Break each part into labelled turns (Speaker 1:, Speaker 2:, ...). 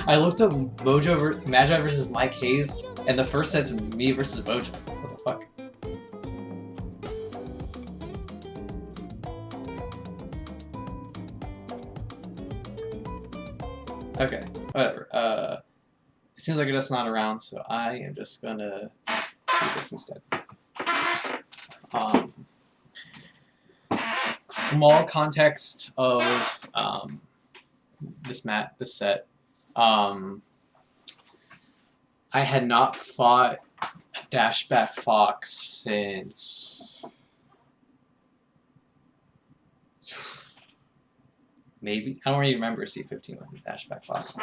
Speaker 1: I looked up Magi versus MikeHaze, and the first set's me versus Mojo. What the fuck? Okay, whatever. It seems like it's not around, so I am just gonna do this instead. Small context of this set. I had not fought Dashback Fox since maybe, I don't even remember C15 with Dashback Fox.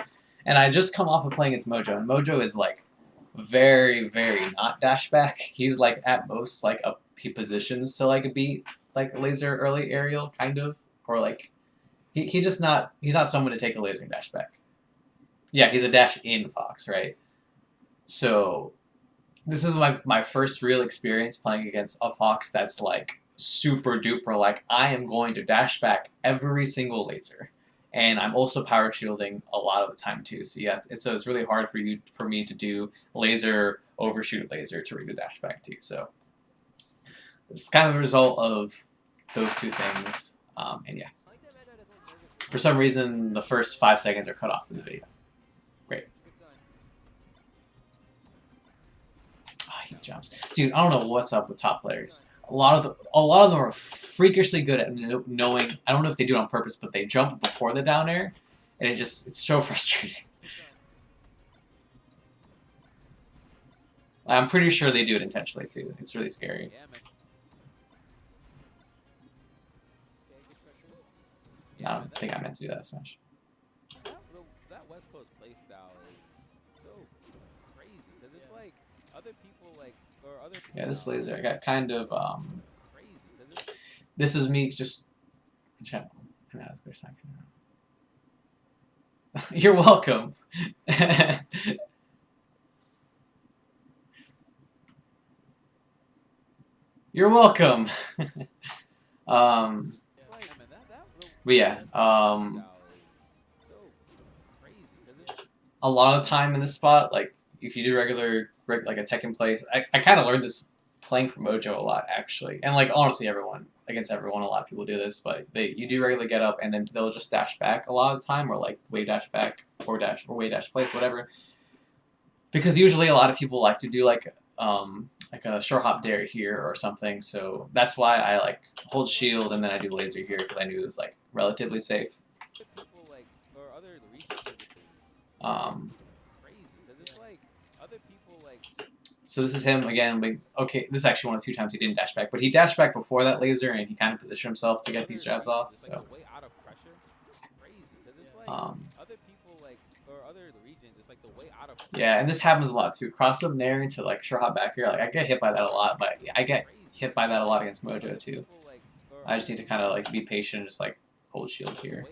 Speaker 1: And I just come off of playing against Mojo, and Mojo is like very, very not Dashback. He's like at most like he positions to like beat like laser early aerial kind of, or like he's not someone to take a laser and dash back. Yeah, he's a dash in Fox, right? So this is my first real experience playing against a Fox that's like super duper like I am going to dash back every single laser. And I'm also power shielding a lot of the time too. So yeah, it's really hard for me to do laser overshoot laser to read a dash back too. So it's kind of the result of those two things. And yeah, for some reason the first 5 seconds are cut off in the video. Great. Oh, he jumps, dude. I don't know what's up with top players. A lot of them are freakishly good at knowing. I don't know if they do it on purpose, but they jump before the down air, and it's so frustrating. I'm pretty sure they do it intentionally too. It's really scary. I don't think I meant to do that smash.
Speaker 2: That West Coast playstyle is so crazy because it's like other people like.
Speaker 1: Yeah, this laser, I got kind of, this is me just, you're welcome. You're welcome. But yeah, a lot of time in this spot, like, if you do regular, like a Tekken place, I kind of learned this playing for Mojo a lot, actually. And, like, honestly, against everyone, a lot of people do this, but you do regularly get up, and then they'll just dash back a lot of the time, or, like, way dash back, or way dash place, whatever. Because usually a lot of people like to do, like a short hop dare here or something, so that's why I, like, hold shield, and then I do laser here, because I knew it was, like, relatively safe. So this is him again. Okay, this is actually one of the few times he didn't dash back, but he dashed back before that laser, and he kind of positioned himself to get these jabs off. So, yeah, and this happens a lot too. Cross up nair into like short hop back here. Like I get hit by that a lot, but I get hit by that a lot against Mojo too. I just need to kind of like be patient, and just like hold shield here.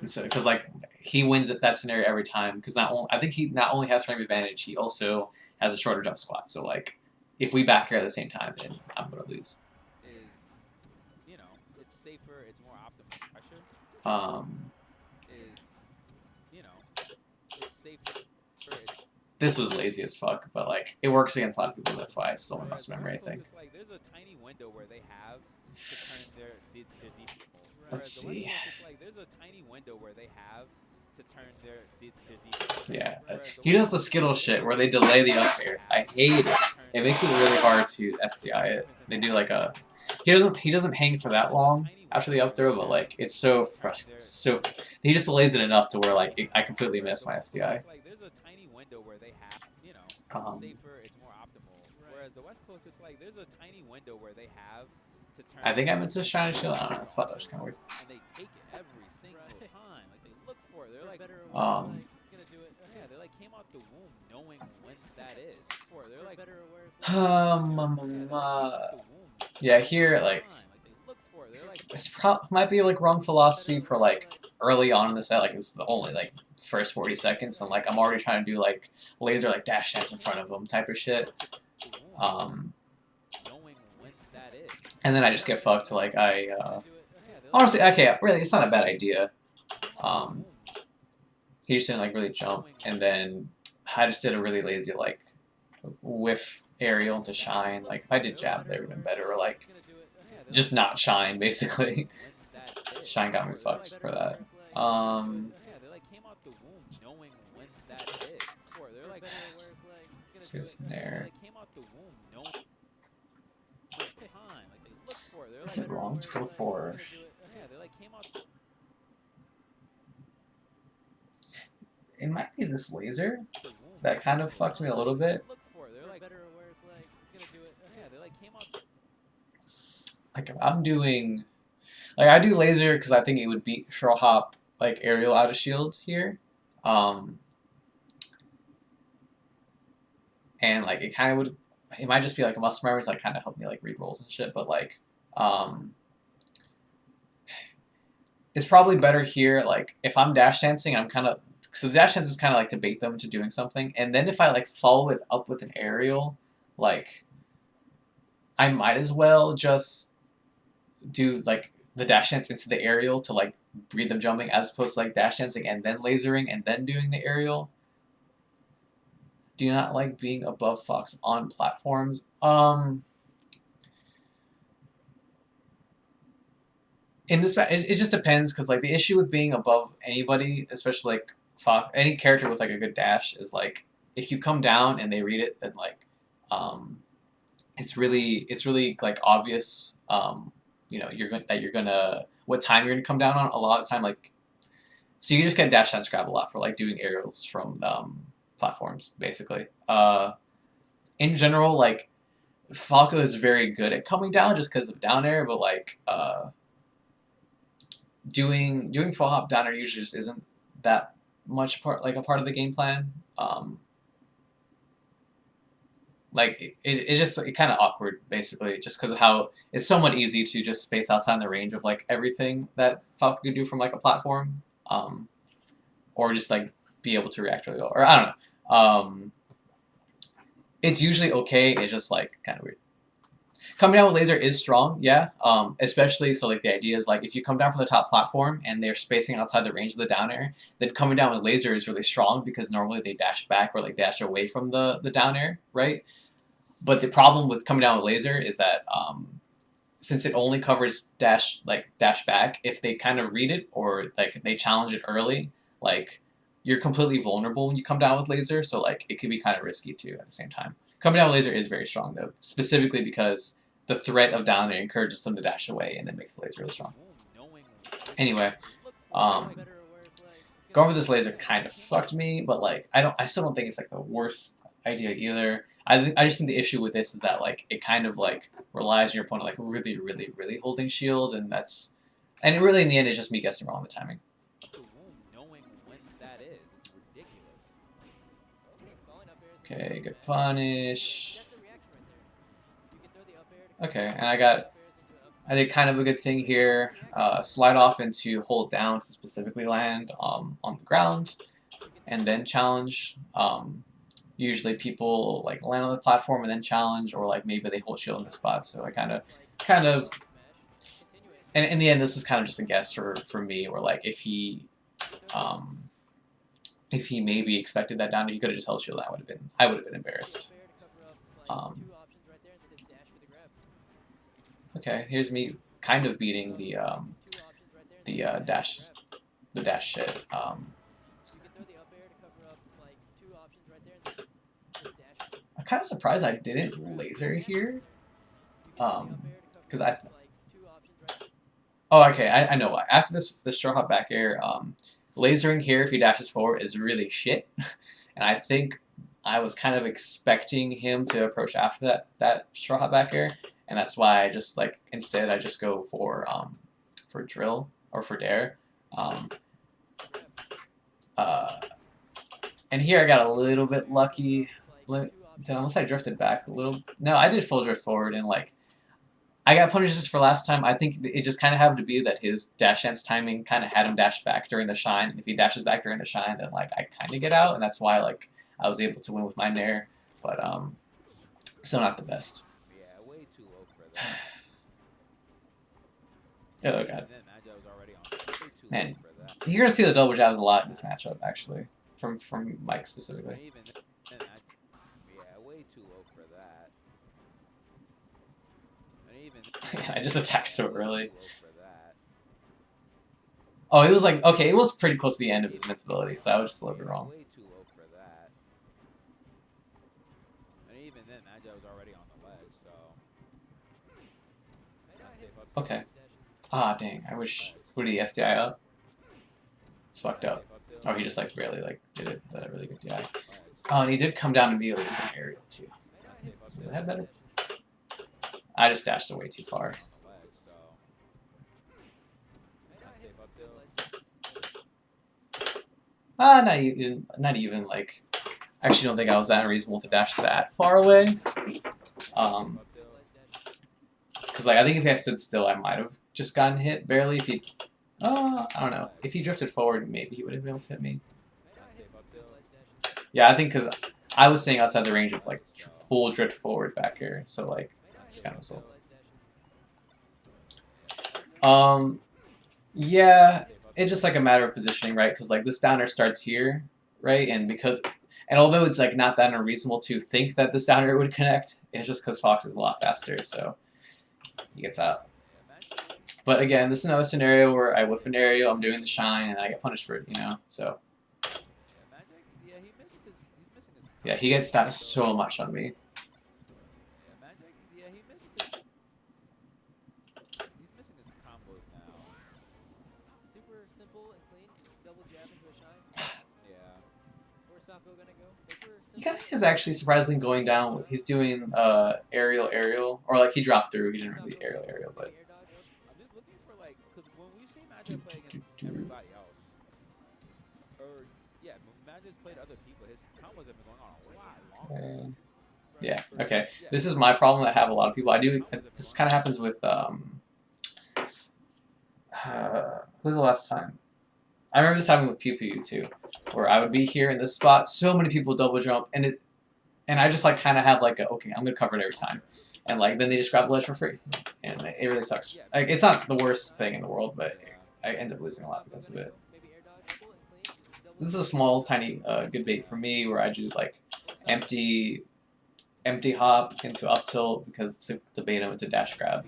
Speaker 1: So, because like he wins at that scenario every time. Because I think he not only has frame advantage, he also has a shorter jump squat. So like, if we back here at the same time, then I'm gonna lose.
Speaker 2: It's safer. It's more optimal pressure. It's safer.
Speaker 1: This was lazy as fuck, but like it works against a lot of people. That's why it's still my muscle memory, I think.
Speaker 2: There's a tiny window where they have to turn their defense.
Speaker 1: Let's see.
Speaker 2: There's a tiny window where they have to turn their defense.
Speaker 1: Yeah, he does the Skittle shit where they delay the up air. I hate it. It makes it really hard to SDI it. They do like a he doesn't hang for that long after the up throw, but like it's so frustrating. So he just delays it enough to where like I completely miss my SDI.
Speaker 2: There's a tiny window where they have, it's safer, it's more optimal. Whereas the West Coast, it's like there's a tiny window where they have to turn.
Speaker 1: I think I meant to shine a shield. I don't know. That's what that was kind of weird.
Speaker 2: And they take it every single time. Like they look for it. They're like, yeah, they like came out the womb knowing when that is. They're like,
Speaker 1: yeah, here like it's might be like wrong philosophy for like early on in the set. Like it's the only like first 40 seconds, and like I'm already trying to do like laser like dash dance in front of them type of shit. And then I just get fucked. Like honestly, okay, really, it's not a bad idea. He just didn't like really jump, and then I just did a really lazy like whiff aerial into shine. Like if I did jab, that would have been better, or like just not shine basically. Shine got me fucked for that.
Speaker 2: Yeah, they like came out the womb knowing when that is. Before they're like,
Speaker 1: Let's get a snare.
Speaker 2: they came out the womb knowing time. Like they look for it. They're
Speaker 1: Is
Speaker 2: like,
Speaker 1: it wrong to go for?
Speaker 2: yeah, they like came out.
Speaker 1: It might be this laser that kind of fucked me a little bit.
Speaker 2: Look for it. They're like, better or worse, like he's gonna do it. Yeah, they like came out.
Speaker 1: Like if I'm doing, like I do laser because I think it would beat throw hop like aerial out of shield here. And like it kind of would, it might just be like a muscle memory to like kind of help me like read rolls and shit, but like it's probably better here. Like if I'm dash dancing, I'm kind of, so the dash dance is kind of like to bait them to doing something, and then if I like follow it up with an aerial, like I might as well just do like the dash dance into the aerial to like breed them jumping, as opposed to like dash dancing and then lasering and then doing the aerial. Do you not like being above Fox on platforms? In this, it just depends, because like the issue with being above anybody, especially like Fox, any character with like a good dash, is like if you come down and they read it, then like it's really like obvious. You know, you're gonna what time you're gonna come down on. A lot of time, like, so you just get dash dance grab a lot for like doing aerials from platforms, basically. In general, like Falco is very good at coming down just because of down air, but like doing full hop down air usually just isn't that much part a part of the game plan. Like it's just like, kind of awkward basically, just because of how it's somewhat easy to just space outside the range of like everything that Falco could do from like a platform, or just like be able to react really well, or I don't know. It's usually okay. It's just like kind of weird. Coming down with laser is strong, yeah. Especially so like the idea is like if you come down from the top platform and they're spacing outside the range of the down air, then coming down with laser is really strong because normally they dash back or like dash away from the down air, right? But the problem with coming down with laser is that since it only covers dash back, if they kind of read it or like they challenge it early, like you're completely vulnerable when you come down with laser. So like it can be kind of risky too at the same time. Coming down with laser is very strong though, specifically because the threat of down air encourages them to dash away and it makes the laser really strong. Anyway, going for this laser kind of fucked me, but like I still don't think it's like the worst idea either. I just think the issue with this is that like it kind of like relies on your opponent like really holding shield, and that's, and it really in the end it's just me guessing wrong on the timing. Okay, good punish. Okay, and I did kind of a good thing here. Slide off into hold down to specifically land on the ground, and then challenge. Usually people like land on the platform and then challenge, or like maybe they hold shield in the spot. So I kind of, and in the end, this is kind of just a guess for me. Or like if he maybe expected that down, he could have just held shield. I would have been embarrassed. Okay, here's me kind of beating the dash shit. I'm kind of surprised I didn't laser here. Because oh, okay, I know why. After this straw hop back air, lasering here if he dashes forward is really shit. And I think I was kind of expecting him to approach after that straw hop back air, and that's why I just like instead I just go for drill or for dare. And here I got a little bit lucky. Unless I drifted back a little. No, I did full drift forward, and like I got punished just for last time. I think it just kind of happened to be that his dash dance timing kind of had him dash back during the shine. And if he dashes back during the shine, then like I kind of get out, and that's why like I was able to win with my nair. But still not the best.
Speaker 2: Yeah, way too low for that.
Speaker 1: Oh god.
Speaker 2: And then Magi was already on way too
Speaker 1: Man,
Speaker 2: low for that.
Speaker 1: You're gonna see the double jabs a lot in this matchup, actually, from Mike specifically.
Speaker 2: And even then, yeah, way too low for that. And even
Speaker 1: I just attacked so early.
Speaker 2: too low for that.
Speaker 1: Oh, it was like, okay, it was pretty close to the end of his invincibility, so I was just a little bit wrong.
Speaker 2: Way too low for that. And even then, Magi was already on the ledge, so.
Speaker 1: Okay. Ah, dang. I wish. Would he SDI up? It's fucked up. Oh, he just like barely like did it. Really good DI. Oh, and he did come down immediately with an aerial too. Did I have better? I just dashed away too far. Ah, not even like. I actually don't think I was that unreasonable to dash that far away. Because like I think if I stood still, I might have just gotten hit barely. If he, I don't know. If he drifted forward, maybe he would have been able to hit me. Yeah, I think because I was staying outside the range of like full drift forward back here, so like just kind of was. Yeah, it's just like a matter of positioning, right? Because like this downer starts here, right? And although it's like not that unreasonable to think that this downer would connect, it's just because Fox is a lot faster, so he gets out. But again, this is another scenario where I whiff an aerial, I'm doing the shine, and I get punished for it, you know. So yeah, he gets that so much on me. He kind of is actually surprisingly going down. He's doing aerial, or like he dropped through. He didn't really aerial, but.
Speaker 2: I'm just looking for like, because when we see Magi play against everybody else, or yeah, when Magi's played other people, his combos have been going on a lot longer.
Speaker 1: Yeah. Okay. This is my problem. I have a lot of people. I do. This kind of happens with who's the last time? I remember this happened with Pew Pew too, where I would be here in this spot, so many people double jump, and I just like kind of have like okay, I'm gonna cover it every time, and like then they just grab the ledge for free, and it really sucks. Like it's not the worst thing in the world, but I end up losing a lot because of it. This is a small, tiny good bait for me, where I do like empty hop into up tilt because to bait him into dash grab.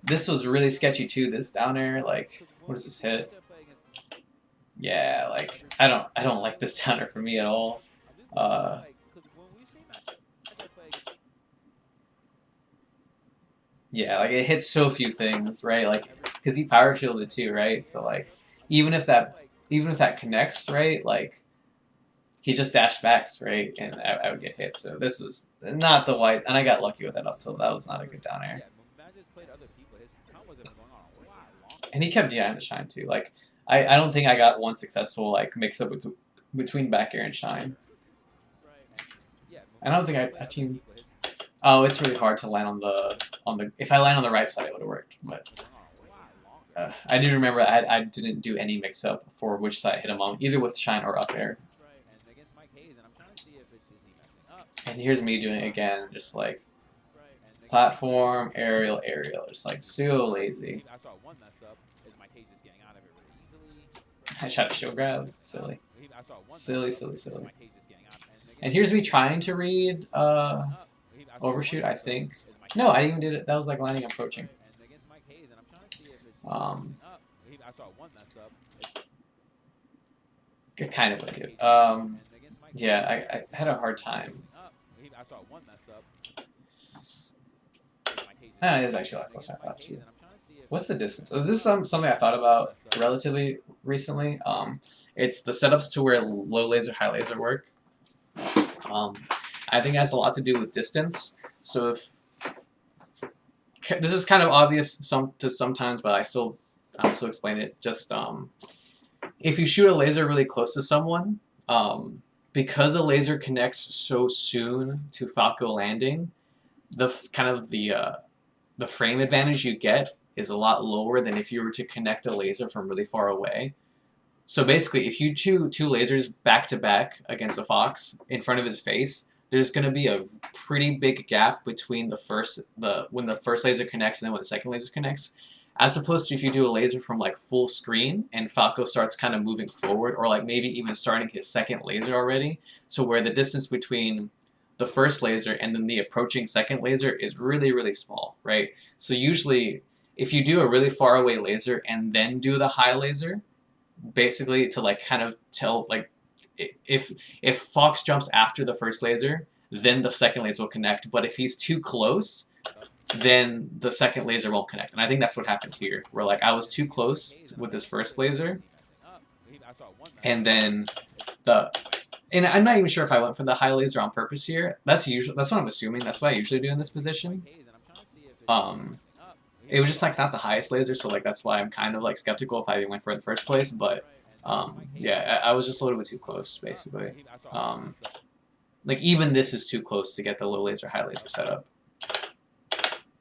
Speaker 1: This was really sketchy too. This down air, like, what does this hit? Yeah, like I don't like this downer for me at all. Yeah, like it hits so few things, right? Like because he power shielded too, right? So like even if that connects, right? Like he just dashed backs, right? And I would get hit. So this is not the white, and I got lucky with that up till that was not a good down air. And he kept DIing the shine too. Like I don't think I got one successful like mix up between back air and shine. And I don't think I've seen. Oh, it's really hard to land on the. If I land on the right side, it would have worked. But I do remember I didn't do any mix up for which side I hit him on, either with shine or up air. And here's me doing it again, just like platform, aerial, just like so lazy. I tried to show grab, silly. Silly. And here's me trying to read overshoot, I think. No, I didn't even do it. That was like landing approaching. It kind of what I did. Yeah, I had a hard time. It is actually a lot closer than I thought too. What's the distance? So this is something I thought about relatively recently. It's the setups to where low laser, high laser work. I think it has a lot to do with distance. So if this is kind of obvious sometimes, but I'll still explain it. Just if you shoot a laser really close to someone, because a laser connects so soon to Falco landing, the frame advantage you get is a lot lower than if you were to connect a laser from really far away. So basically, if you shoot two lasers back to back against a Fox in front of his face, there's going to be a pretty big gap between when the first laser connects and then when the second laser connects, as opposed to if you do a laser from like full screen and Falco starts kind of moving forward, or like maybe even starting his second laser already, so where the distance between the first laser and then the approaching second laser is really, really small, right? So usually, if you do a really far away laser and then do the high laser, basically to like kind of tell like if Fox jumps after the first laser, then the second laser will connect. But if he's too close, then the second laser won't connect. And I think that's what happened here, where like I was too close with this first laser, and then and I'm not even sure if I went for the high laser on purpose here. That's what I'm assuming. That's what I usually do in this position. It was just like not the highest laser, so like that's why I'm kind of like skeptical if I even went for it in the first place. But yeah, I was just a little bit too close, basically. Like even this is too close to get the low laser high laser set up.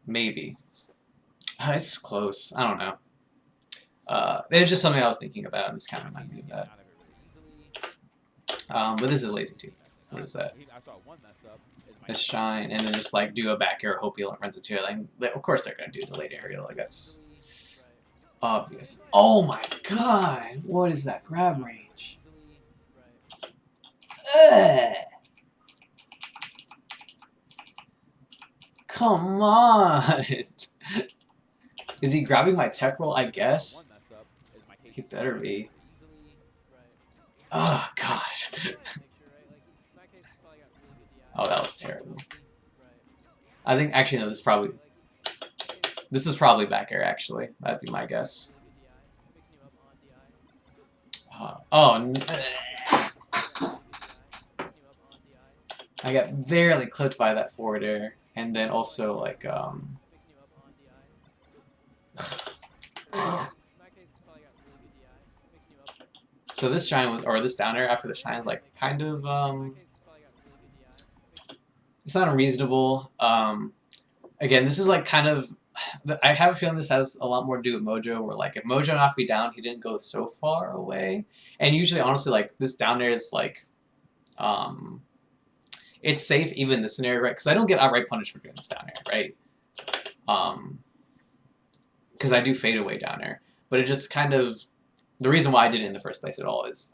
Speaker 1: Maybe. It's close. I don't know. It's just something I was thinking about, and it's kind of reminded me of that. But this is lazy too. What is that? Let's shine, and then just like do a back air, hope he runs into it. Like, of course they're gonna do the late aerial. Like that's obvious. Oh my god! What is that grab range? Ugh. Come on! Is he grabbing my tech roll? I guess. He better be. Oh gosh. Oh, that was terrible. I think actually no. This is probably back air. Actually, that'd be my guess. I got barely clipped by that forward air, and then also like So this shine was, or this down air after the shine is like kind of it's not unreasonable. Again, this is like kind of, I have a feeling this has a lot more to do with Mojo, where like if Mojo knocked me down, he didn't go so far away. And usually, honestly, like this down air is like, it's safe even in this scenario, right? Because I don't get outright punished for doing this down air, right? Because I do fade away down air, but it just kind of, the reason why I did it in the first place at all is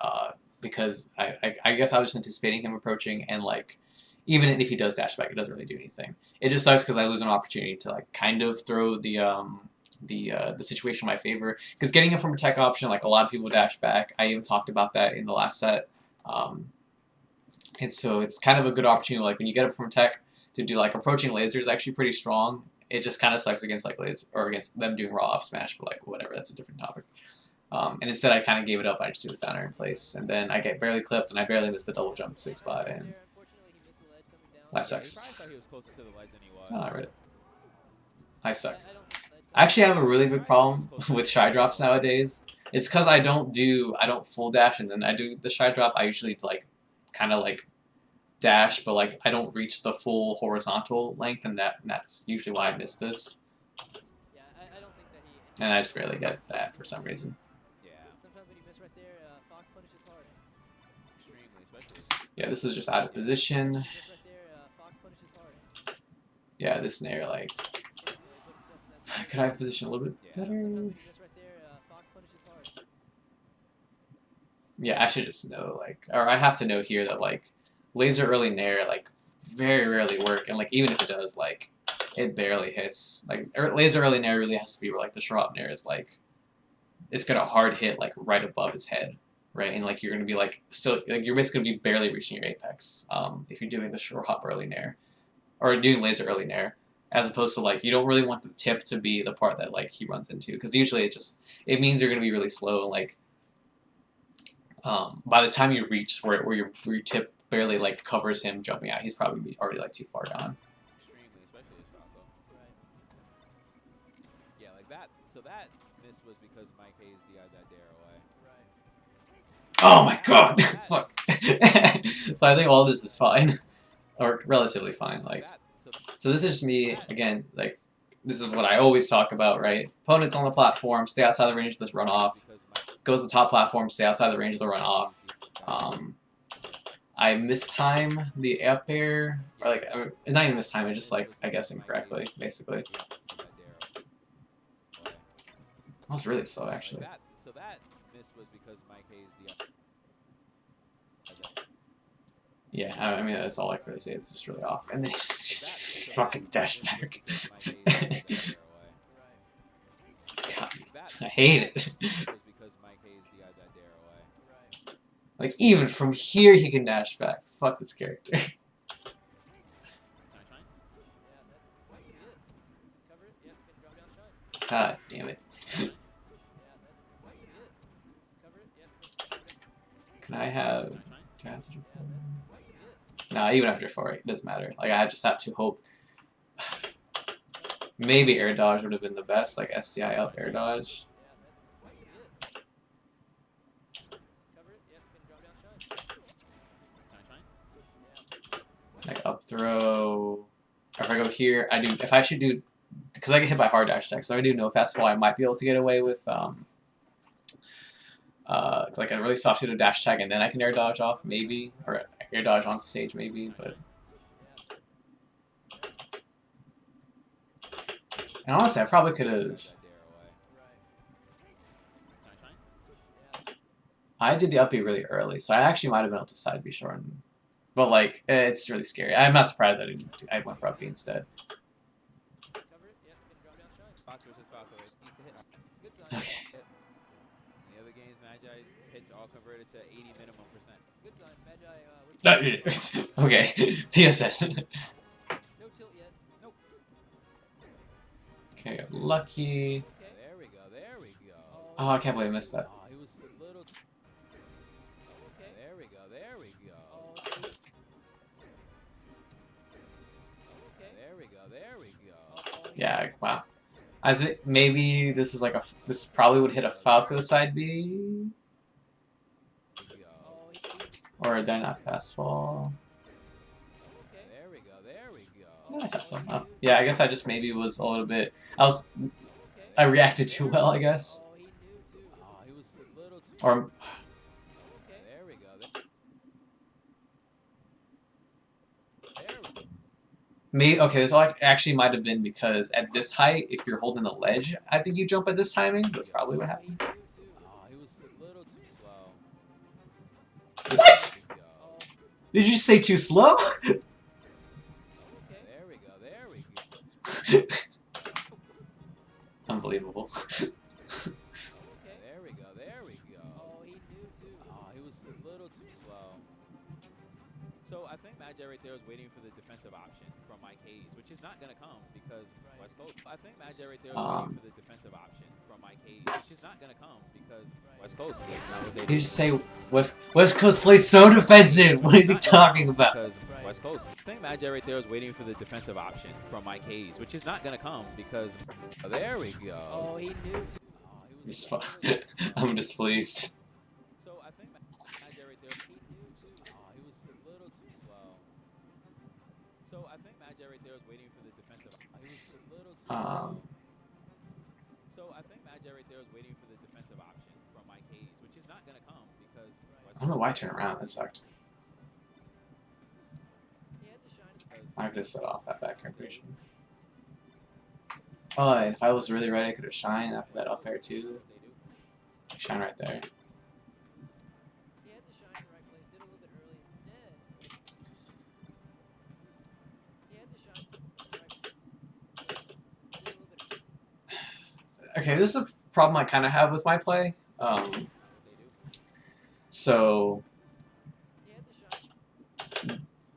Speaker 1: because I guess I was just anticipating him approaching, and like even if he does dash back, it doesn't really do anything. It just sucks because I lose an opportunity to like kind of throw the situation in my favor. Because getting it from a tech option, like a lot of people dash back. I even talked about that in the last set. And so it's kind of a good opportunity. Like when you get it from tech to do like approaching laser is actually pretty strong. It just kind of sucks against like laser or against them doing raw off smash, but like whatever, that's a different topic. And instead I kind of gave it up. I just do this down air in place, and then I get barely clipped, and I barely missed the double jump safe spot, and life sucks. Oh, I read it. I suck. I actually have a really big problem with shy drops nowadays. It's because I don't full dash, and then I do the shy drop. I usually like kind of like dash, but like I don't reach the full horizontal length, and that's usually why I miss this. And I just barely get that for some reason. Yeah, this is just out of position. Yeah, this snare, like, could I have positioned a little bit better? Yeah, I should just know, like, or I have to know here that, like, laser early nair, like, very rarely work, and, like, even if it does, like, it barely hits. Like, laser early nair really has to be where, like, the sharp nair is, like, it's got a hard hit, like, right above his head, right? And, like, you're going to be, like, still, like, you're basically going to be barely reaching your apex if you're doing the short hop early nair. Or doing laser early nair, as opposed to like you don't really want the tip to be the part that like he runs into, because usually it means you're gonna be really slow, and like by the time you reach where your tip barely like covers him jumping out, he's probably already like too far gone.
Speaker 2: Yeah, like that. So that miss was because MikeHaze DI'd that dare away.
Speaker 1: Oh my god! Fuck. So I think all this is fine. Or relatively fine, like. So this is just me, again, like, this is what I always talk about, right? Opponents on the platform, stay outside the range of this runoff. Goes to the top platform, stay outside the range of the runoff. I mistime the up air, or like not even mistime. I just like I guess incorrectly, basically. That was really slow, actually.
Speaker 2: So that miss was because MikeHaze
Speaker 1: Yeah, I mean that's all I can really say. It's just really off, and they just fucking dash back. God, I hate it. Like even from here he can dash back. Fuck this character. God damn it. Can I have... Do I have to do 4? Nah, even after 4, it doesn't matter. Like, I just have to hope... Maybe air dodge would have been the best, like SDI out air dodge. Like up throw... Or if I go here, I do... If I should do... Because I get hit by hard dash tech, so if I do no fastball, I might be able to get away with... like a really soft hit dash tag, and then I can air dodge off, maybe, or air dodge on stage, maybe. But and honestly, I probably could have. I did the up B really early, so I actually might have been able to side B shorten. But like, it's really scary. I'm not surprised I didn't. I went for up B instead. Okay.
Speaker 2: Magi's hits all converted to 80 minimum percent. Good sign, Magi.
Speaker 1: Okay, TSN.
Speaker 2: No tilt yet. Nope.
Speaker 1: Okay, lucky.
Speaker 2: Okay. There we go. There we go.
Speaker 1: Oh, I can't believe I missed that.
Speaker 2: Oh, he was a little. Okay. There we go. There we go. Okay. There we go. There we go.
Speaker 1: Yeah. Wow. I think maybe this is like a. This probably would hit a Falco side B. Or they're not fastball.
Speaker 2: There we go. There we go.
Speaker 1: No, fastball. Oh. Yeah, I guess I just maybe was a little bit. I reacted too well, I guess. Or.
Speaker 2: There we go.
Speaker 1: Me, okay, this actually might have been because at this height, if you're holding the ledge, I think you jump at this timing. That's probably what happened.
Speaker 2: He was a little too slow.
Speaker 1: What? Did you say too slow?
Speaker 2: There we go. There we go.
Speaker 1: Unbelievable.
Speaker 2: There we go. There we go. He knew too. He was a little too slow. So I think Magi right there was waiting for the defensive option from MikeHaze, which is not going to come because West Coast. I think Magi right there was waiting for the defensive option from MikeHaze, which is not going to come because West Coast. That's not what they
Speaker 1: Did you say West Coast plays so defensive? What is he talking about?
Speaker 2: Because West Coast. I think Magi right there was waiting for the defensive option from MikeHaze, which is not going to come because. There we go. He knew too.
Speaker 1: I'm displeased.
Speaker 2: So I think Magi right there. He knew too. He was a little too slow. So I think Magi right there was waiting for the defensive. He was a little too slow. So I think Magi right there was waiting for the defensive option from MikeHaze, which is not going to come because.
Speaker 1: I don't know why I turned around. That sucked. I could have set off that back creation. Oh, and if I was really ready, I could have shined after that up air too. Shine right there. Okay, this is a problem I kind of have with my play. So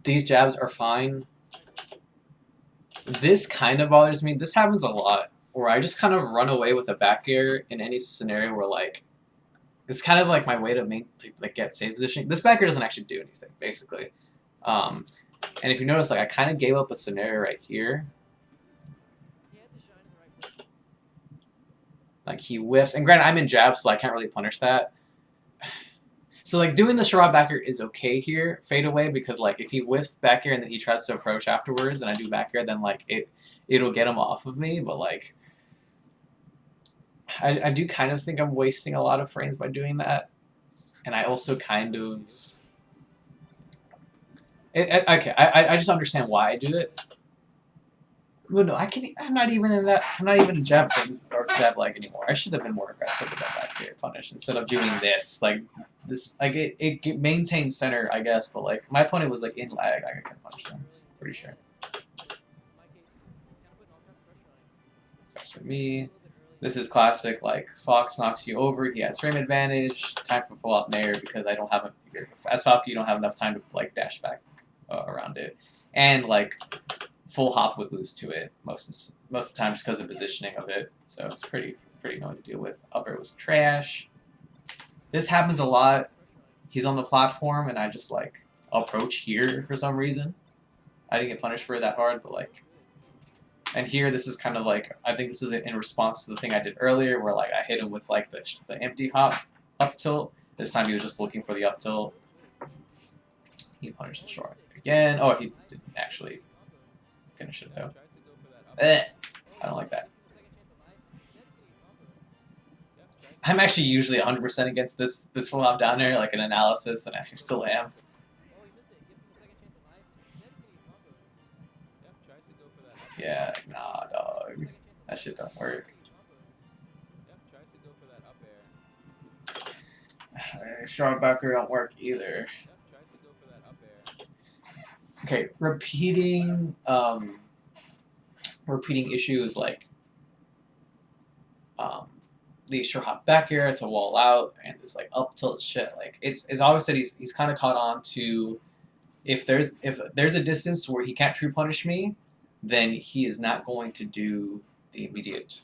Speaker 1: these jabs are fine. This kind of bothers me. This happens a lot, where I just kind of run away with a back air in any scenario where, like, it's kind of like my way to get save position. This back air doesn't actually do anything, basically. And if you notice, like, I kind of gave up a scenario right here. Like, he whiffs. And granted, I'm in jab, so I can't really punish that. So, like, doing the Sharad back air is okay here, fade away, because, like, if he whiffs back air and then he tries to approach afterwards and I do back air, then, like, it'll get him off of me. But, like, I do kind of think I'm wasting a lot of frames by doing that. And I also kind of... Okay, I just understand why I do it. Well, no, I'm not even in that. I'm not even in jab things or jab leg anymore. I should have been more aggressive with that back air punish instead of doing this. Like this, like it maintains center, I guess. But like my opponent was like in lag. I could punish him. Pretty sure. Sucks for me. This is classic. Like Fox knocks you over. He has frame advantage. Time for full up nair because I don't have as Falco. You don't have enough time to like dash back around it, and like. Full hop would lose to it most of the time just because of the positioning of it. So it's pretty annoying to deal with. Up air was trash. This happens a lot. He's on the platform and I just like approach here for some reason. I didn't get punished for it that hard, but like, and here this is kind of like I think this is in response to the thing I did earlier where like I hit him with like the empty hop up tilt. This time he was just looking for the up tilt. He punished the short again. Oh, he didn't actually. Finish it though. I don't like that. I'm actually usually 100% against this full hop down there, like an analysis, and I still am. Yeah, nah, dog. That shit don't work. Short backer don't work either. Okay, repeating issues like the short hop back air to wall out and this like up tilt shit. Like it's always said he's kind of caught on to if there's a distance where he can't true punish me, then he is not going to do the immediate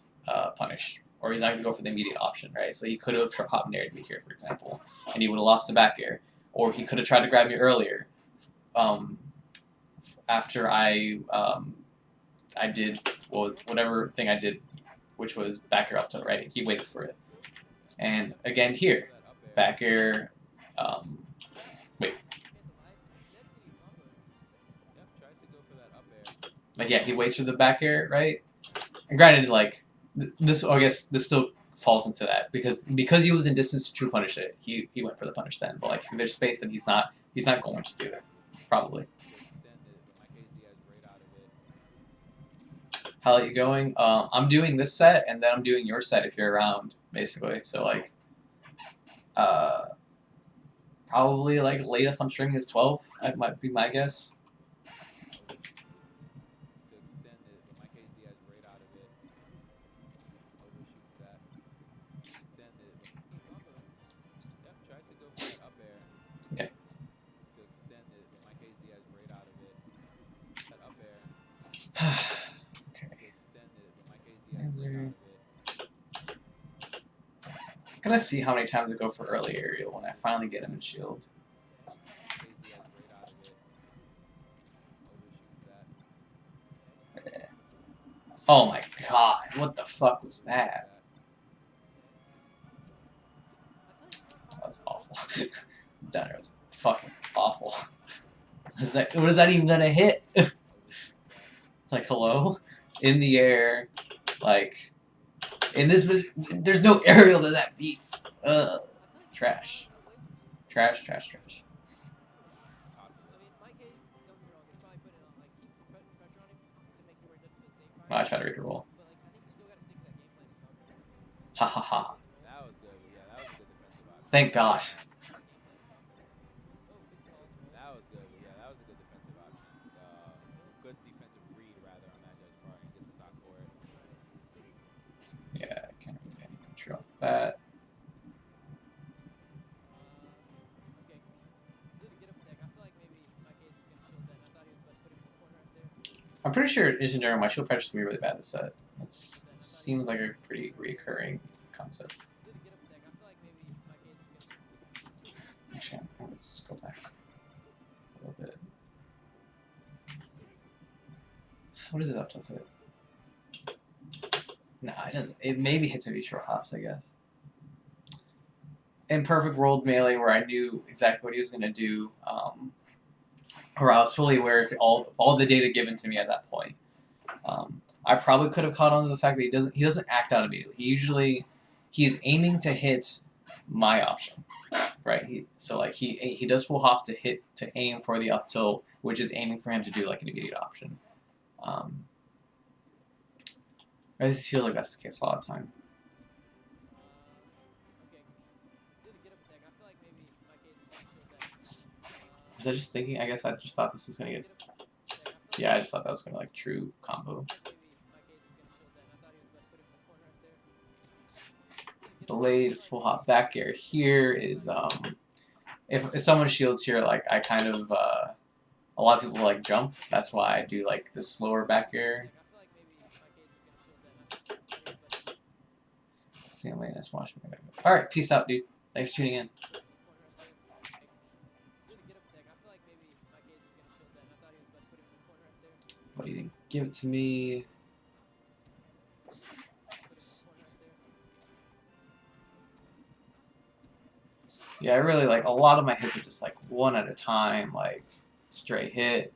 Speaker 1: punish, or he's not going to go for the immediate option, right? So he could have short hop naired me here, for example, and he would have lost the back air, or he could have tried to grab me earlier. After I did whatever thing I did, which was back air up tilt, right? He waited for it, and again here, back air. Wait. Like yeah, he waits for the back air, right? And granted, like this, I guess this still falls into that because he was in distance to true punish it. He went for the punish then, but like if there's space, then he's not going to do it, probably. How are you going? I'm doing this set, and then I'm doing your set if you're around, basically. So like, probably like latest I'm streaming is 12. That might be my guess. Okay. I'm gonna see how many times I go for early aerial when I finally get him in shield. Oh my god, what the fuck was that? That was awful. Down there was fucking awful. What is that even gonna hit? Like, hello? In the air, like, in this, there's no aerial that beats. Trash. Trash, trash, trash. Oh, I tried to reroll. Ha ha ha. Thank God.
Speaker 2: That was good. Yeah, that was a good defensive option. Good defensive read, rather, on Magi's part, and gets a stock for it.
Speaker 1: Yeah, I can't really get anything true off that. I'm pretty sure in general my shield pressure is going to be really bad this set. It seems like a pretty recurring concept. Actually, let's go back a little bit. What is it up to hit? Nah, it doesn't. It maybe hits if he short hops, I guess. In Perfect World Melee, where I knew exactly what he was going to do, or I was fully aware of all the data given to me at that point, I probably could have caught on to the fact that he doesn't act out immediately. He's aiming to hit my option, right? He does full hop to aim for the up tilt, which is aiming for him to do like an immediate option. I just feel like that's the case a lot of time. Was I just thinking? I guess I just thought this was gonna get. Yeah, I just thought that was gonna like true combo. Delayed full hop back air here is if someone shields here, like I kind of a lot of people like jump. That's why I do like the slower back air. All right, peace out, dude. Thanks for tuning in. But he didn't give it to me. Yeah, I really like a lot of my hits are just like one at a time, like straight hit.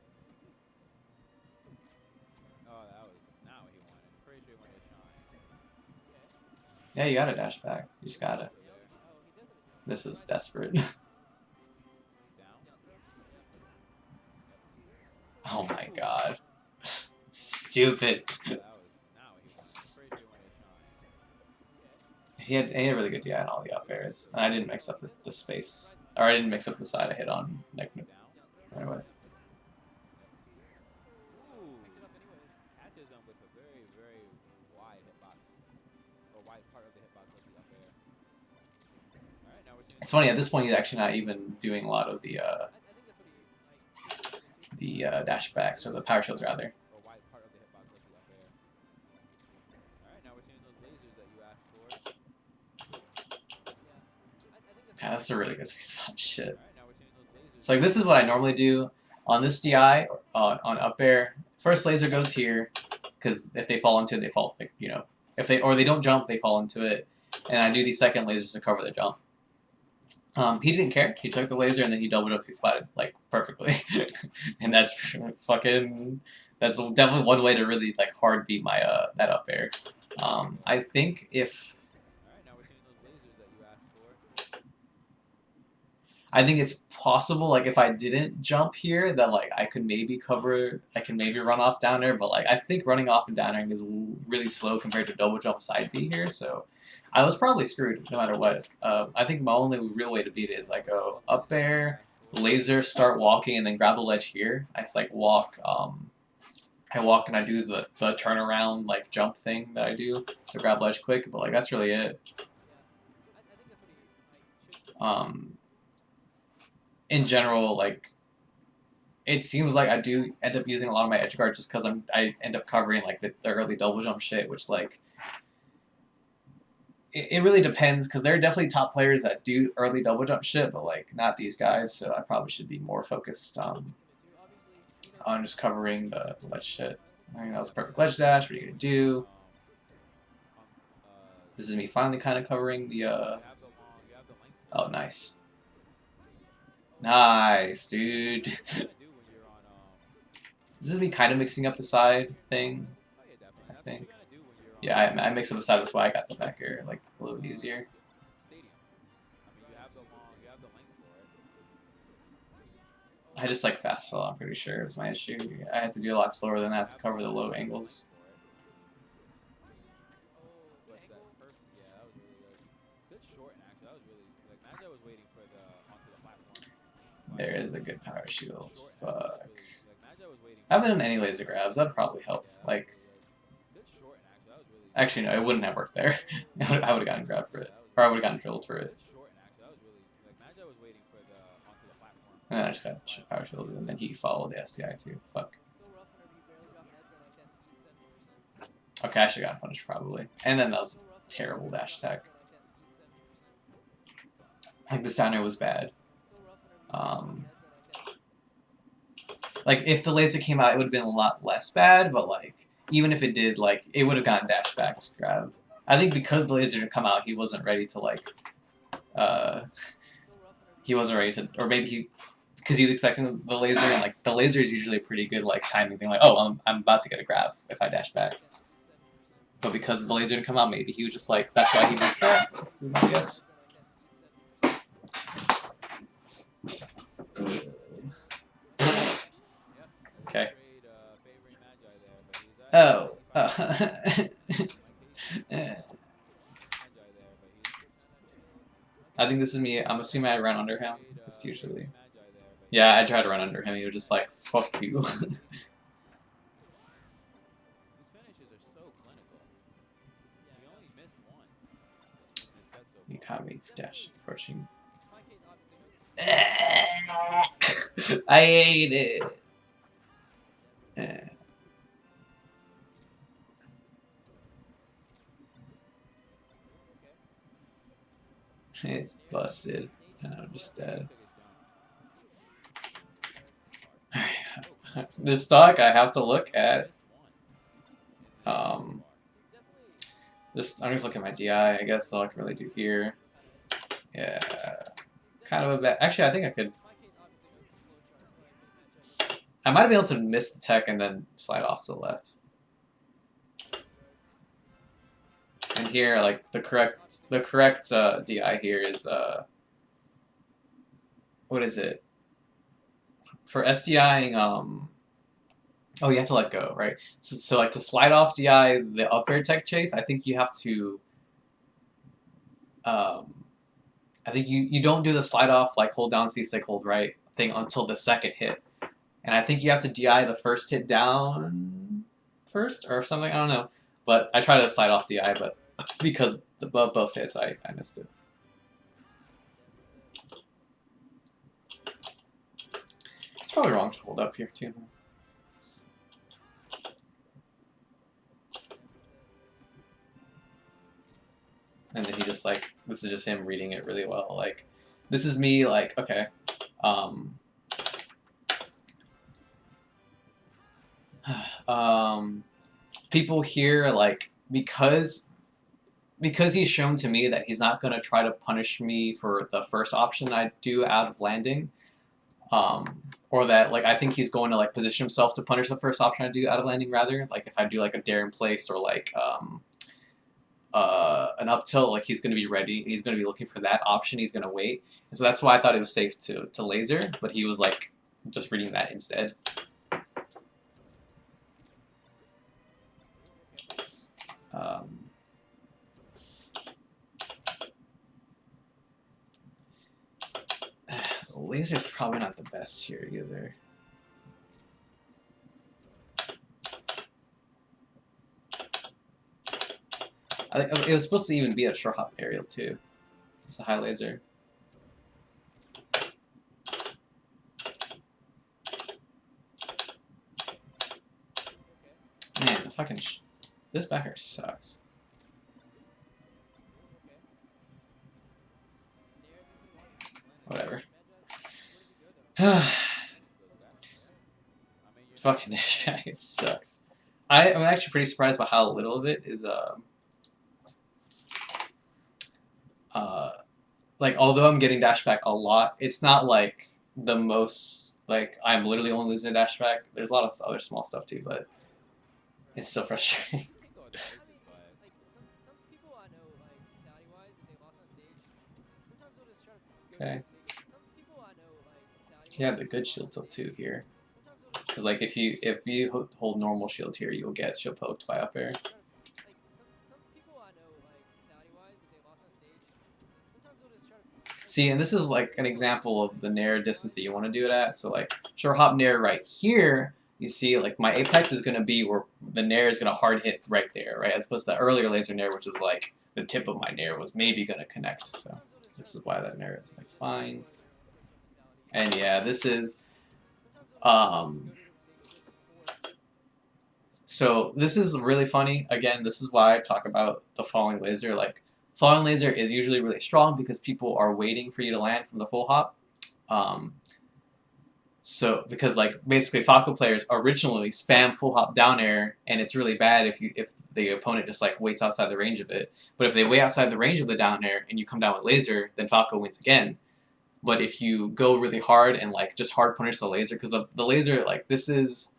Speaker 2: Oh, that was not what he wanted. Pretty sure he wanted to shine.
Speaker 1: Yeah, you gotta dash back. You just gotta. This is desperate. Oh my god. Stupid. He had a really good DI on all the up airs, and I didn't mix up the space, or I didn't mix up the side I hit on neck right away. It's funny, at this point he's actually not even doing a lot of the dash backs, or the power shields rather. Yeah, that's a really good space spot. Shit. So like this is what I normally do on this DI on up air. First laser goes here, because if they fall into it, they fall. Like, you know, if they don't jump, they fall into it, and I do these second lasers to cover the jump. He didn't care. He took the laser and then he double jump, he spotted like perfectly, and that's fucking. That's definitely one way to really like hard beat my that up air. I think if. I think it's possible, like, if I didn't jump here, that, like, I could maybe cover, I can maybe run off down air, but, like, I think running off and down air is really slow compared to double jump side B here, so I was probably screwed no matter what. I think my only real way to beat it is I go up air, laser, start walking, and then grab the ledge here. I just, like, walk, I walk and I do the turnaround, like, jump thing that I do to grab ledge quick, but, like, that's really it. In general, like, it seems like I do end up using a lot of my edge guard just because I end up covering like the early double jump shit, which like it really depends because there are definitely top players that do early double jump shit, but like not these guys. So I probably should be more focused on just covering the ledge shit. I think that was perfect ledge dash. What are you gonna do? This is me finally kind of covering the. Oh, nice. Nice, dude. This is me kind of mixing up the side thing, I think. Yeah, I mix up the side, that's why I got the back air like a little bit easier. I just like fast fell, I'm pretty sure it was my issue. I had to do a lot slower than that to cover the low angles. There is a good power shield. Fuck. I haven't done any laser grabs. That'd probably help. Like, actually, no, it wouldn't have worked there. I would have gotten grabbed for it, or I would have gotten drilled for it. And then I just got power shield, and then he followed the SDI too. Fuck. Okay, I should have gotten punished probably. And then that was a terrible dash attack. Like this down air was bad. Like, if the laser came out, it would have been a lot less bad, but, like, even if it did, like, it would have gotten dash back grabbed. I think because the laser didn't come out, he wasn't ready to, like, he wasn't ready to, or maybe he, because he was expecting the laser, and, like, the laser is usually a pretty good, like, timing thing, like, oh, I'm about to get a grab if I dash back. But because the laser didn't come out, maybe he was just like, that's why he missed that, I guess. Okay.
Speaker 2: Trade favoring Magi there, but he's at
Speaker 1: Oh.
Speaker 2: 95%.
Speaker 1: Eh.
Speaker 2: Magi there, but he's
Speaker 1: I think this is me. I'm assuming I ran under him.
Speaker 2: trade
Speaker 1: It's usually.
Speaker 2: favoring Magi there, but
Speaker 1: Yeah, I tried to run under him. He was just like, fuck you.
Speaker 2: these finishes are so clinical. He only missed one in this set so
Speaker 1: You
Speaker 2: far.
Speaker 1: caught me dash approaching. I hate it. Eh. It's busted. And I'm just dead. This stock I have to look at. This I'm just looking at my DI. I guess all I can really do here. Yeah, kind of a bad. Actually, I think I could. I might be able to miss the tech and then slide off to the left. And here, like the correct DI here is what is it? For SDIing, oh, you have to let go, right? So like to slide off DI the up air tech chase, I think you have to I think you don't do the slide off like hold down C stick hold right thing until the second hit. And I think you have to DI the first hit down first or something, I don't know. But I tried to slide off DI, but because the both hits I missed it. It's probably wrong to hold up here too. And then he just like, this is just him reading it really well. Like, this is me like, okay, people here like, because he's shown to me that he's not gonna try to punish me for the first option I do out of landing, or that like I think he's going to like position himself to punish the first option I do out of landing rather, like if I do like a dare in place or like an up tilt, like he's going to be ready. He's going to be looking for that option. He's going to wait. And so that's why I thought it was safe to laser, but he was like just reading that instead. Laser's probably not the best here either. I think it was supposed to even be a short hop aerial too. It's a high laser. Man, the fucking this backer sucks. Whatever. Fucking dash back, it sucks. I'm actually pretty surprised by how little of it is like although I'm getting dash back a lot, it's not like the most like I'm literally only losing a dash back. There's a lot of other small stuff too, but it's so frustrating. Okay. He had the good shield tilt too here, because like if you hold normal shield here, you'll get shield poked by up air. See, and this is like an example of the nair distance that you want to do it at. So like short hop nair right here, you see like my apex is going to be where the nair is going to hard hit right there, right? As opposed to the earlier laser nair, which was like the tip of my nair was maybe going to connect. So this is why that nair is like fine. And yeah, this is so this is really funny. Again, this is why I talk about the falling laser. Like falling laser is usually really strong because people are waiting for you to land from the full hop. So because like basically Falco players originally spam full hop down air, and it's really bad if the opponent just like waits outside the range of it. But if they wait outside the range of the down air and you come down with laser, then Falco wins again. But if you go really hard and like just hard punish the laser, because the laser like this is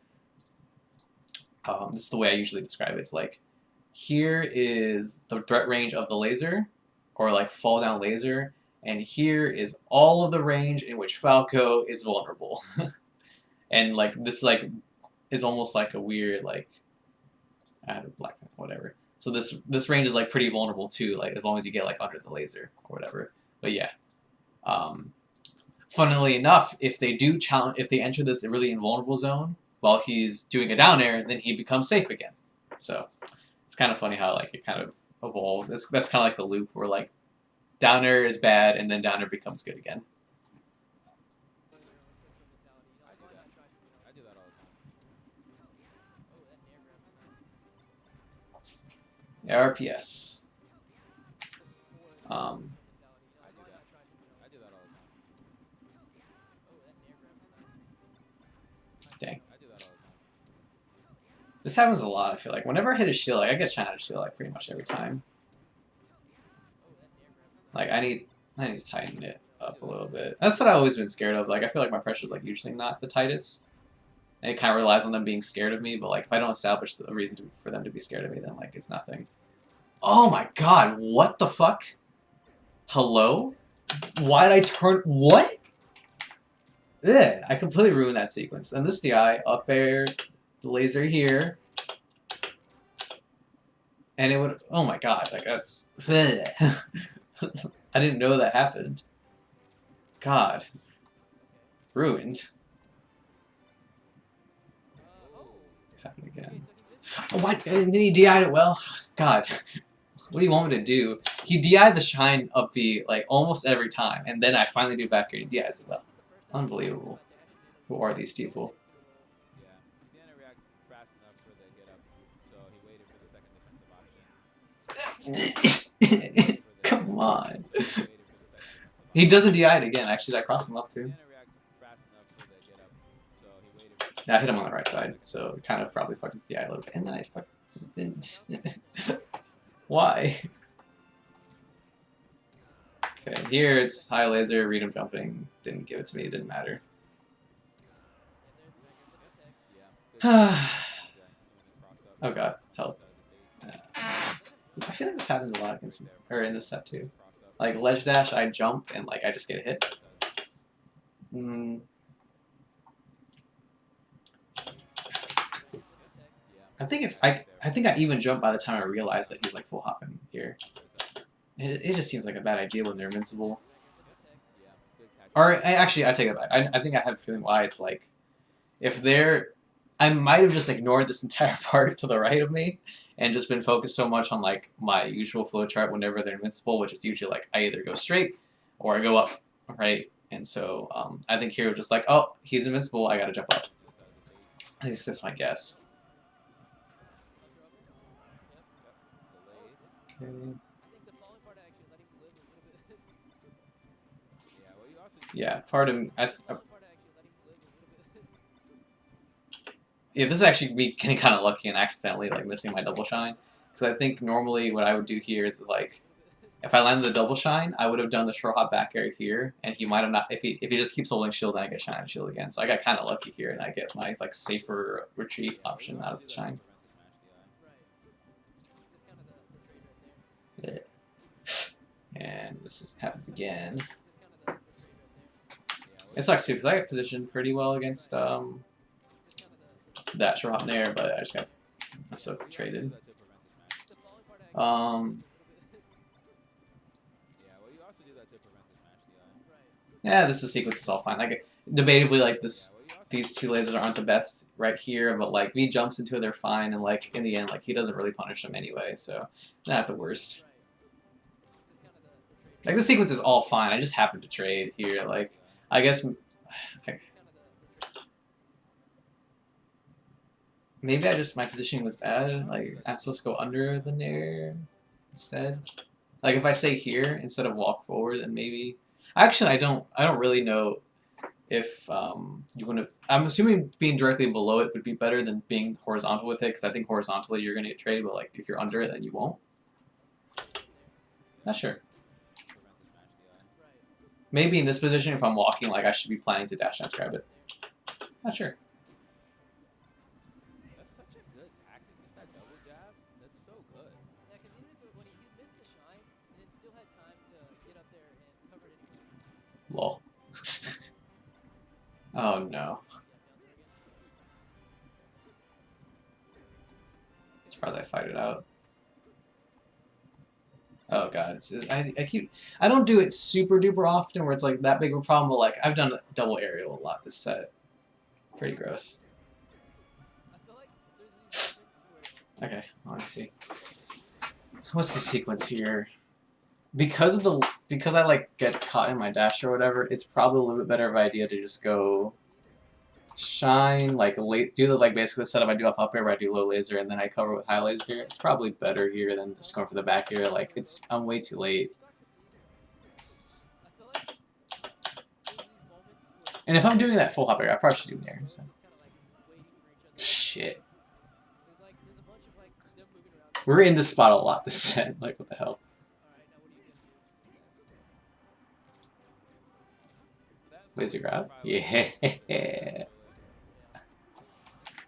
Speaker 1: the way I usually describe it. It's like here is the threat range of the laser, or like fall down laser, and here is all of the range in which Falco is vulnerable. And like this like is almost like a weird like out of black whatever. So this range is like pretty vulnerable too, like as long as you get like under the laser or whatever. But yeah. Funnily enough, if they do challenge, if they enter this really invulnerable zone while he's doing a down air, then he becomes safe again. So it's kind of funny how like it kind of evolves. That's kind of like the loop where like down air is bad and then down air becomes good again.
Speaker 2: I do that all the time.
Speaker 1: RPS.
Speaker 2: I do that all the time.
Speaker 1: Dang.
Speaker 2: I do that all the time.
Speaker 1: This happens a lot, I feel like. Whenever I hit a shield, like, I get shot at a shield like pretty much every time. Like I need to tighten it up a little bit. That's what I've always been scared of. Like I feel like my pressure is like usually not the tightest. And it kind of relies on them being scared of me, but like if I don't establish a reason for them to be scared of me, then like it's nothing. Oh my god, what the fuck? Hello? Why'd I turn... What? Ugh, I completely ruined that sequence. And this DI, up air, the laser here. And it would... Oh my god, like that's... I didn't know that happened. God. Ruined. Happened again. Oh, what? And then he DI'd it well? God. What do you want me to do? He DI'd the shine up B like almost every time, and then I finally do back air and he DI's it well. Unbelievable. Who are these people?
Speaker 2: Yeah, he didn't react fast enough for the get up, so he waited for the second defensive option.
Speaker 1: Come on. He doesn't DI it again. Actually, I crossed him up too. Yeah, I hit him on the right side, so it kind of probably fucked his DI a little bit. And then I fucked... Why? Okay, here it's high laser, read him jumping. Didn't give it to me, it didn't matter. Oh god, help. I feel like this happens a lot against me, or in this set too. Like ledge dash, I jump and like I just get hit. I think it's I think I even jump by the time I realize that he's like full hopping here. It just seems like a bad idea when they're invincible. Or actually, I take it back. I think I have a feeling why it's like if they're... I might have just ignored this entire part to the right of me and just been focused so much on like my usual flowchart whenever they're invincible, which is usually like I either go straight or I go up, right? And so I think here we're just like, oh, he's invincible, I gotta jump up. At least that's my guess. Okay. Yeah, part of yeah, this is actually me getting kind of lucky and accidentally like missing my double shine, because I think normally what I would do here is like, if I landed the double shine, I would have done the short hop back air here, and he might have not. If he just keeps holding shield, then I get shine and shield again. So I got kind of lucky here, and I get my like safer retreat option out of the shine. Yeah. And this happens again. It sucks too because I got positioned pretty well against that short hop in there, but I just got so traded. Yeah, this is sequence is all fine. Like debatably, like these two lasers aren't the best right here, but like V jumps into it, they're fine, and like in the end, like he doesn't really punish them anyway, so not the worst. Like this sequence is all fine. I just happened to trade here. Like I guess maybe my positioning was bad. Like I'm supposed to go under the nair instead. Like if I stay here instead of walk forward, then maybe. Actually, I don't really know if you want to. I'm assuming being directly below it would be better than being horizontal with it, because I think horizontally you're gonna get traded, but like if you're under it, then you won't. Not sure. Maybe in this position, if I'm walking, like I should be planning to dash dance grab it. Not sure.
Speaker 2: That's such a good tactic. Just that double jab. That's so good. Yeah, because even if when he missed the shine, and then still had time to get up there and cover it
Speaker 1: Oh no. It's probably I fight it out. Oh god, I don't do it super duper often where it's like that big of a problem, but like I've done double aerial a lot this set. Pretty gross. Okay, let's see. What's the sequence here? Because I like get caught in my dash or whatever, it's probably a little bit better of an idea to just go shine, like do the like basically the setup I do off up air where I do low laser and then I cover with high laser. It's probably better here than just going for the back air. Like I'm way too late. And if I'm doing that full hop air, I probably should do an air instead. Shit. We're in this spot a lot this set. Like, what the hell? Laser grab? Yeah.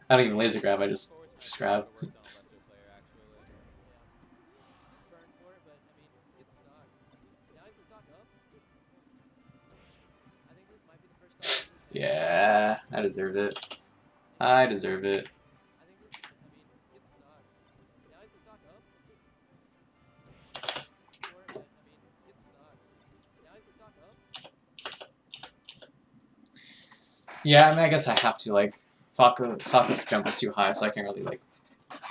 Speaker 1: I don't even laser grab, I just grab. Yeah, I deserve it. I deserve it. Yeah, I mean, I guess I have to, like, Faka's jump is too high, so I can't really, like,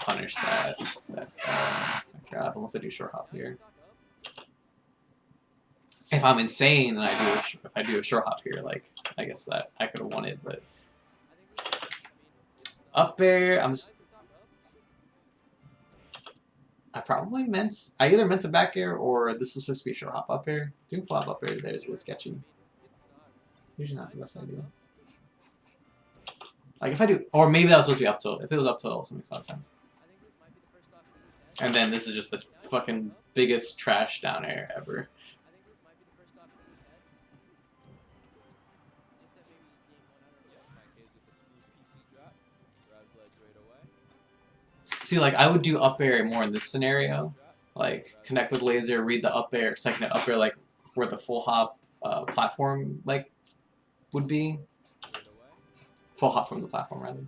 Speaker 1: punish that grab, unless I do short hop here. If I'm insane and if I do a short hop here, like, I guess that I could have won it, but... Up air, I either meant to back air or this was supposed to be a short hop up air. Doing flop up air there is really sketchy. Usually not the best idea. Like if I do, or maybe that was supposed to be up tilt. If it was up tilt, it also makes a lot of sense. And then this is just the fucking biggest trash down air ever. See, like I would do up air more in this scenario. Like connect with laser, read the up air, second up air, like where the full hop platform like would be. Full hop from the platform, rather.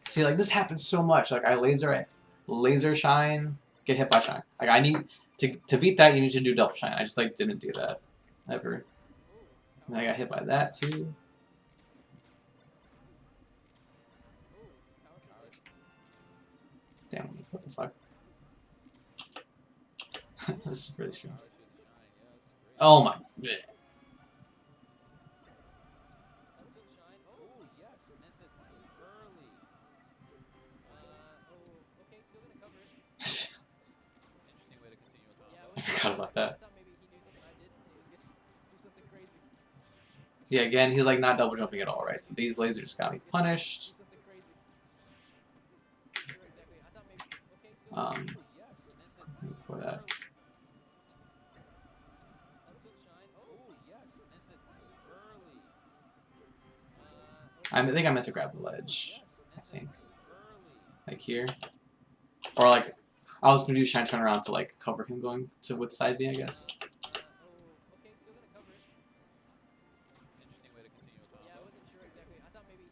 Speaker 1: See, like, this happens so much. Like, I laser shine, get hit by shine. Like, I need... To beat that, you need to do double shine. I just, like, didn't do that. Ever. And I got hit by that, too. Damn, what the fuck? This is really strong. Oh my... Bleh. I forgot about that. Yeah, again, he's like not double jumping at all, right? So these lasers got me punished. For that. I think I meant to grab the ledge. I think. Like here. Or like, I was gonna do shine turn around to like cover him going to with side B, I guess.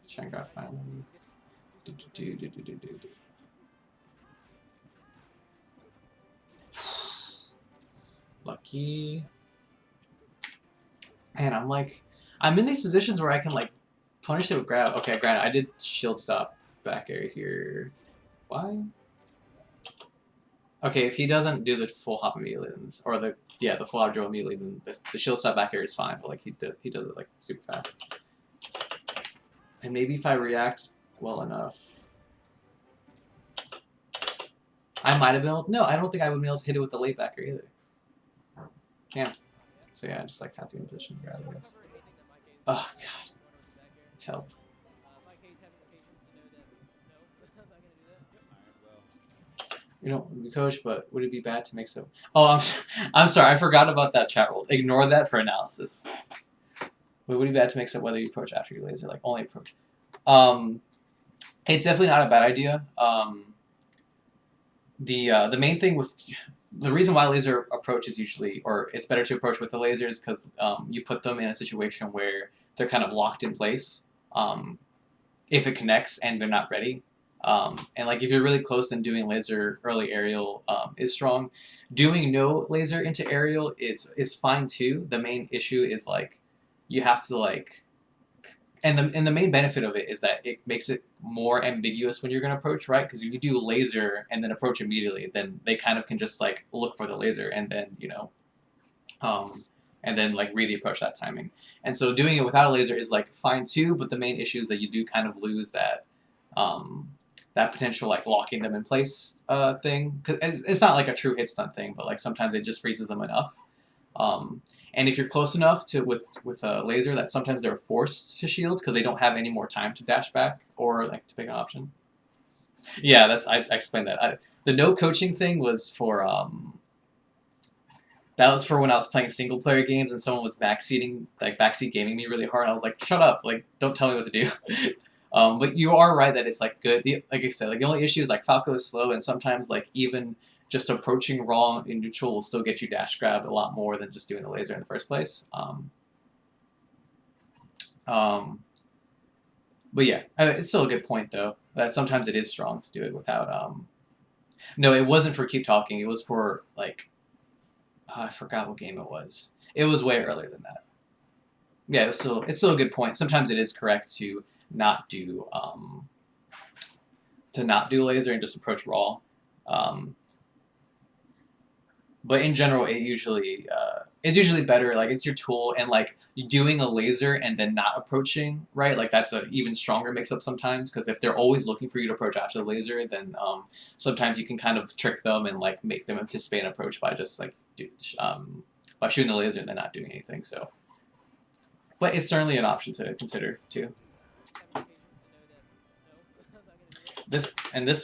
Speaker 1: Shine grab finally. Lucky. And I'm in these positions where I can like punish it with grab. Okay, granted, I did shield stop back air here. Why? Okay, if he doesn't do the full hop immediately, or the full hop drill immediately, then the shield stop back air is fine. But like he does it like super fast. And maybe if I react well enough, I might have been able. No, I don't think I would be able to hit it with the late back air either. Yeah. So yeah, I just like have to be in position to grab, I guess. Oh god. Help. You don't coach, but would it be bad to make so? Oh, I'm sorry. I forgot about that chat rule. Ignore that for analysis. Would it be bad to mix up whether you approach after you laser? Like only approach. It's definitely not a bad idea. The main thing with the reason why laser approach is usually, or it's better to approach with the lasers because you put them in a situation where they're kind of locked in place. If it connects and they're not ready. And like if you're really close, then doing laser early aerial is strong. Doing no laser into aerial is fine too. The main issue is like you have to like, and the main benefit of it is that it makes it more ambiguous when you're going to approach, right? Because if you do laser and then approach immediately, then they kind of can just like look for the laser and then and then like really approach that timing. And so doing it without a laser is like fine too, but the main issue is that you do kind of lose that that potential like locking them in place thing. Cause it's not like a true hit stun thing, but like sometimes it just freezes them enough. And if you're close enough to with a laser, that sometimes they're forced to shield because they don't have any more time to dash back or like to pick an option. Yeah, I explained that. The no coaching thing was for that was for when I was playing single player games and someone was backseat gaming me really hard. I was like, shut up, like don't tell me what to do. But you are right that it's like good. Like I said, like the only issue is like Falco is slow and sometimes like even just approaching raw in neutral will still get you dash grabbed a lot more than just doing the laser in the first place. But yeah, it's still a good point though. That sometimes it is strong to do it without. No, it wasn't for keep talking. It was for like I forgot what game it was. It was way earlier than that. Yeah, it's still a good point. Sometimes it is correct to not do laser and just approach raw. But in general, it's usually better. Like it's your tool, and like doing a laser and then not approaching, right? Like that's a even stronger mix-up sometimes. Because if they're always looking for you to approach after the laser, then sometimes you can kind of trick them and like make them anticipate an approach by just like by shooting the laser and then not doing anything. So, but it's certainly an option to consider too. This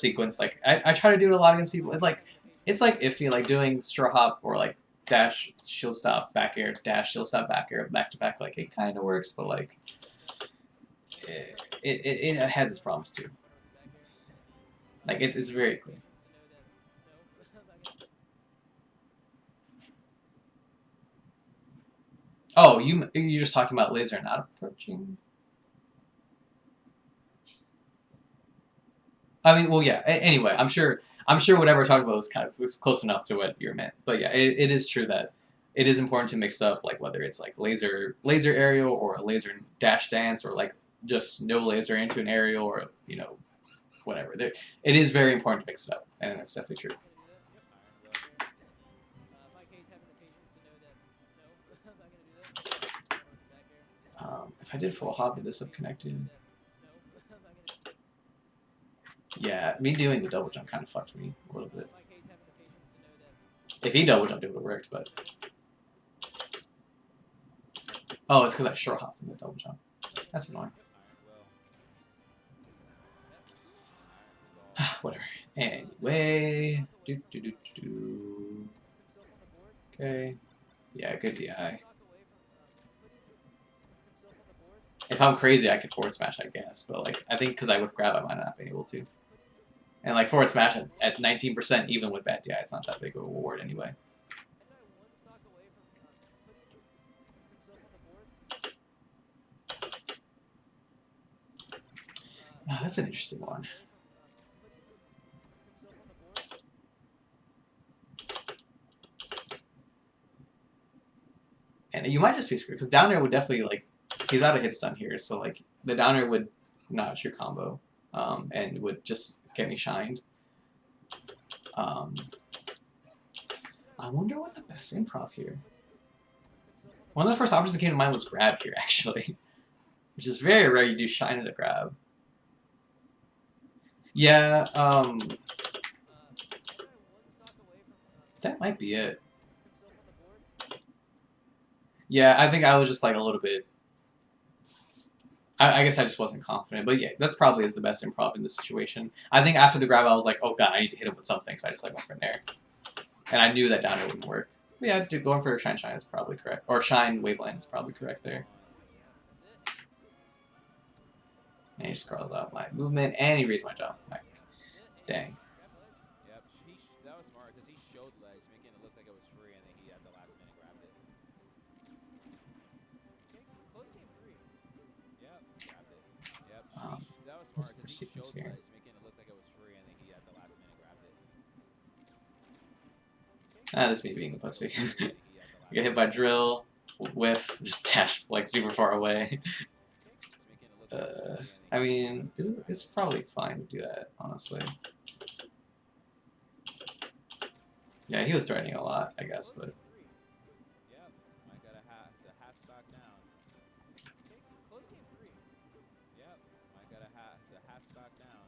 Speaker 1: sequence, like I try to do it a lot against people. It's like iffy, like doing straw hop or like dash shield stop back air, dash shield stop back air back to back. Like it kind of works, but like it has its problems too. Like it's very clear. Oh, you're just talking about laser not approaching. I mean, well, yeah. Anyway, I'm sure whatever we're talking about was close enough to what you meant. But yeah, it is true that it is important to mix up like whether it's like laser aerial or a laser dash dance or like just no laser into an aerial or whatever. It is very important to mix it up, and that's definitely true. If I did full hop, would this have connected? Yeah, me doing the double jump kind of fucked me a little bit. If he double jumped, it would have worked, but... Oh, it's because I short hopped in the double jump. That's annoying. Whatever. Anyway... Okay. Yeah, good DI. If I'm crazy, I could forward smash, I guess. But, like, I think because I whip grab, I might not be able to. And, like, forward smash at 19%, even with bad DI, it's not that big of a reward anyway. Oh, that's an interesting one. And you might just be screwed, because down air would definitely, like, he's out of hit stun here, so, like, the down air would notch your combo, and would just get me shined. I wonder what the best improv here. One of the first options that came to mind was grab here, actually. Which is very rare you do shine at a grab. Yeah, that might be it. Yeah, I think I was just like a little bit... I guess I just wasn't confident. But yeah, that probably is the best improv in this situation. I think after the grab, I was like, oh god, I need to hit him with something. So I just like went for an air. And I knew that down air wouldn't work. But yeah, going for a shine is probably correct. Or shine waveland is probably correct there. And he just scrolled out my movement, and he raised my jump. Like, dang. What's
Speaker 2: smart
Speaker 1: the
Speaker 2: because he
Speaker 1: sequence
Speaker 2: showed
Speaker 1: here?
Speaker 2: ledge, making it look like it was free, and then he at the last minute grabbed it.
Speaker 1: Ah, that's me being a pussy.
Speaker 2: He at the last
Speaker 1: Get hit by drill, whiff, just dash like super far away.
Speaker 2: Just making it look like it was free, and then
Speaker 1: I mean, it's probably fine to do that, honestly. Yeah, he was threatening a lot, I guess, but
Speaker 2: Yep, Mike got it's a half stock down. Close game 3. Yep, Mike got it's a half stock down.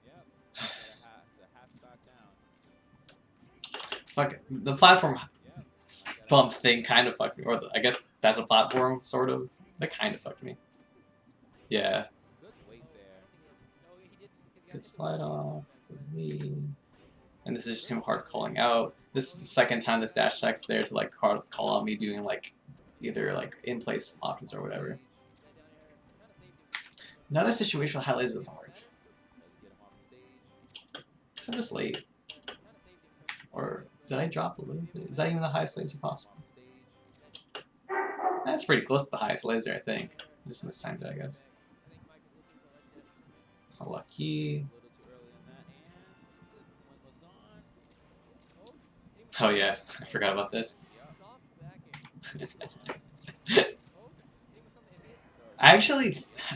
Speaker 2: Yep, Mike got it's a half stock down.
Speaker 1: fuck it. The platform
Speaker 2: Yep,
Speaker 1: bump thing kind of fucked me, or I guess that's a platform, sort of. That kind of fucked me. Yeah.
Speaker 2: good weight there.
Speaker 1: Good slide off for me. And this is just him hard calling out. This is the second time this dash attack's there to like call out me doing like either like in place options or whatever. Another situational highlights doesn't work. Because I'm just late. Or did I drop a little bit? Is that even the highest laser possible? That's pretty close to the highest laser, I think. Just mistimed it, I guess. Lucky. Oh yeah, I forgot about this. I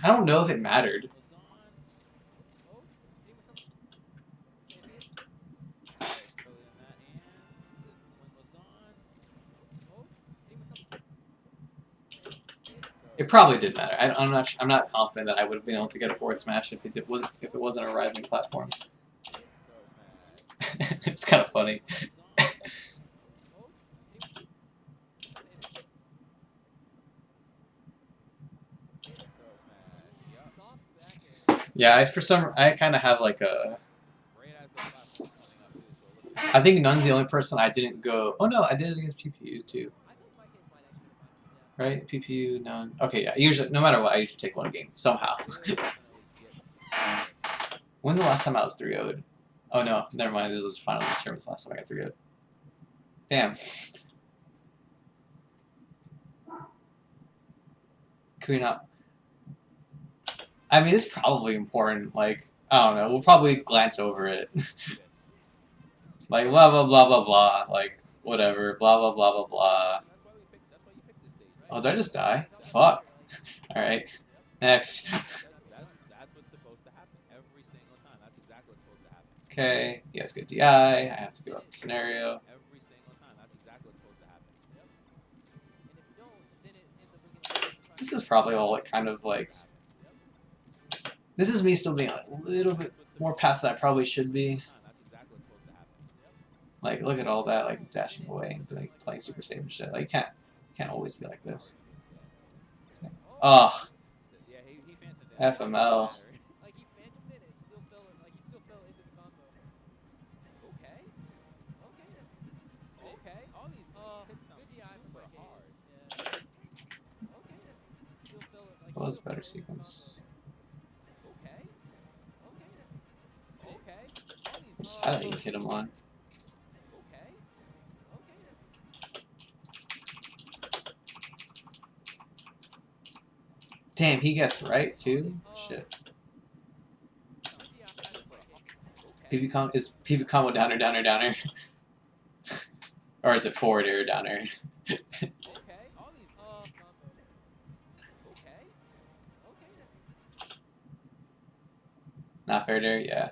Speaker 1: don't know if it mattered. It probably did matter. I'm not confident that I would have been able to get a forward smash if it wasn't a rising platform. It's kind of funny. Yeah, I kind of have like a. I think Nun's the only person I didn't go. Oh no, I did it against PPU too. Right? PPU, Nun. Okay, yeah. Usually, no matter what, I usually take one game somehow. When's the last time I was 3-0'd? Oh no, never mind. This was final service last time I got 3-0'd. Damn. Could we not? I mean, it's probably important. Like, I don't know. We'll probably glance over it. Like, blah, blah, blah, blah, blah. Like, whatever. Blah, blah, blah, blah, blah. Oh, did I just die? Fuck. Alright. Next. Okay. He has good DI. I have to give up the scenario. This is probably all like kind of like. This is me still being a little bit more past that I probably should be. Like, look at all that, like dashing away and like playing super safe and shit. Like, you can't always be like this. Ugh. FML. What was a better sequence? I didn't hit him on. Damn, he guessed right too? Shit. Is PB combo downer, downer, downer? Or is it forward air downer? Not fair dare, yeah.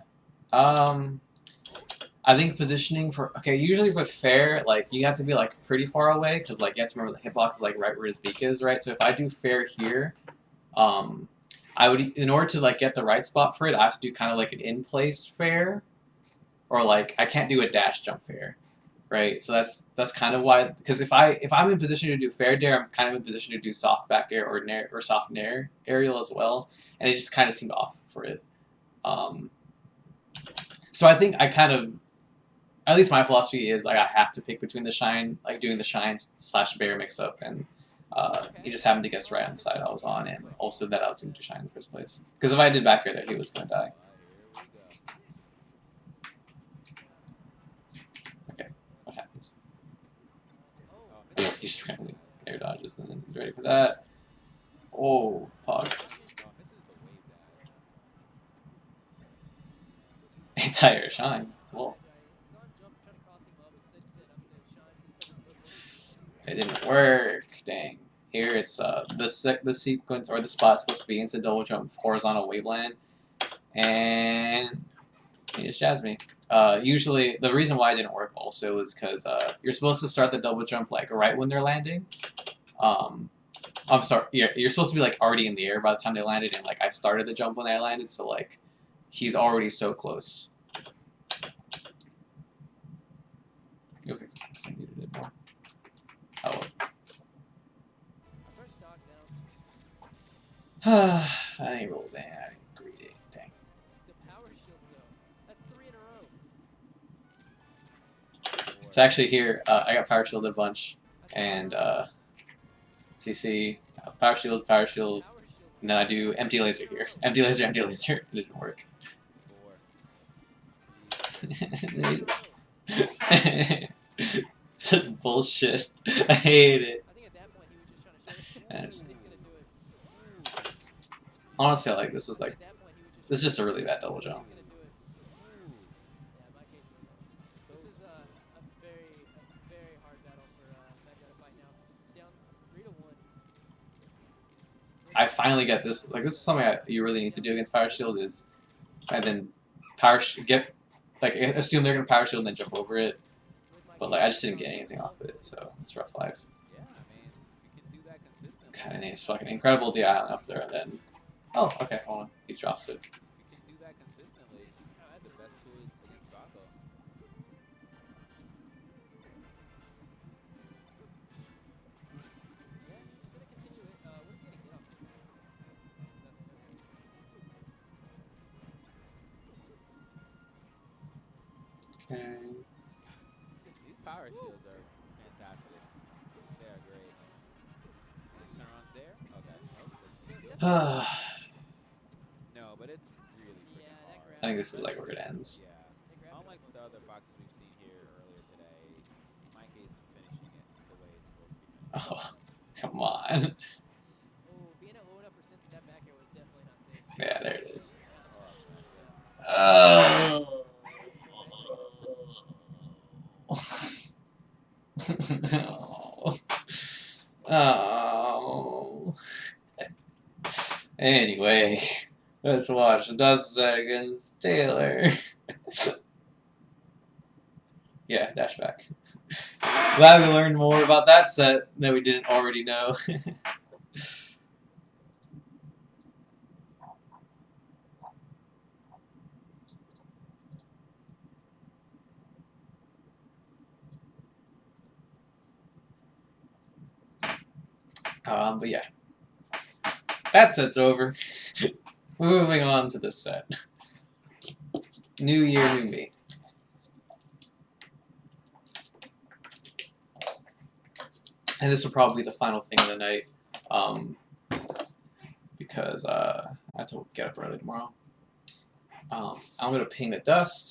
Speaker 1: I think positioning for usually with fair, like you have to be like pretty far away because like you have to remember the hitbox is like right where his beak is, right? So if I do fair here, I would in order to like get the right spot for it, I have to do kind of like an in place fair, or like I can't do a dash jump fair, right? So that's kind of why, because if I'm in position to do fair dare, I'm kind of in position to do soft back air or soft nair aerial as well, and it just kind of seemed off for it. So I think I kind of, at least my philosophy is like I have to pick between the shine, like doing the shine / bear mix up, and he just happened to guess right on the side I was on, and also that I was going to shine in the first place. Because if I did back air there, he was going to die. Okay, what happens? He just randomly air dodges, and then he's ready for that. Oh, pog. Anti-air shine. Cool. It didn't work. Dang. Here it's the sequence or the spot supposed to be instant double jump horizontal waveland, and he just jazzed me. Usually the reason why it didn't work also is because you're supposed to start the double jump like right when they're landing. I'm sorry. Yeah, you're supposed to be like already in the air by the time they landed, and like I started the jump when they landed, so like he's already so close. Okay, I needed it more. Oh. I ain't rolls in. I didn't greed it. Dang. So actually here, I got power shielded a bunch, and CC, power shield, and then I do empty laser here. Empty laser, empty laser. It didn't work. Such bullshit. I hate it. Honestly, I like this is like this is just a really bad double jump. I finally get this. Like this is something you really need to do against power shield is, and then assume they're gonna power shield and then jump over it. But like I just didn't get anything off of it, so it's rough life. God, and it's fucking incredible the island up there, and then oh okay, hold on, he drops it. Okay.
Speaker 2: These power shields are fantastic. They are great. Turn on there? Okay. No, but it's really freaking hard.
Speaker 1: I think this is like where it ends.
Speaker 2: Yeah. Unlike the other foxes we've seen here earlier today, MikeHaze finishing it the way it's supposed to be finished.
Speaker 1: Oh, come on.
Speaker 3: Being at low enough percent that that back air was definitely not safe.
Speaker 1: Yeah, there it is. Oh. Anyway, let's watch Dust against Taylor. Yeah, dash back. Glad we learned more about that set that we didn't already know. But yeah, that set's over. Moving on to this set. New year, new me. And this will probably be the final thing of the night, because I have to get up early tomorrow. I'm gonna ping the Dust.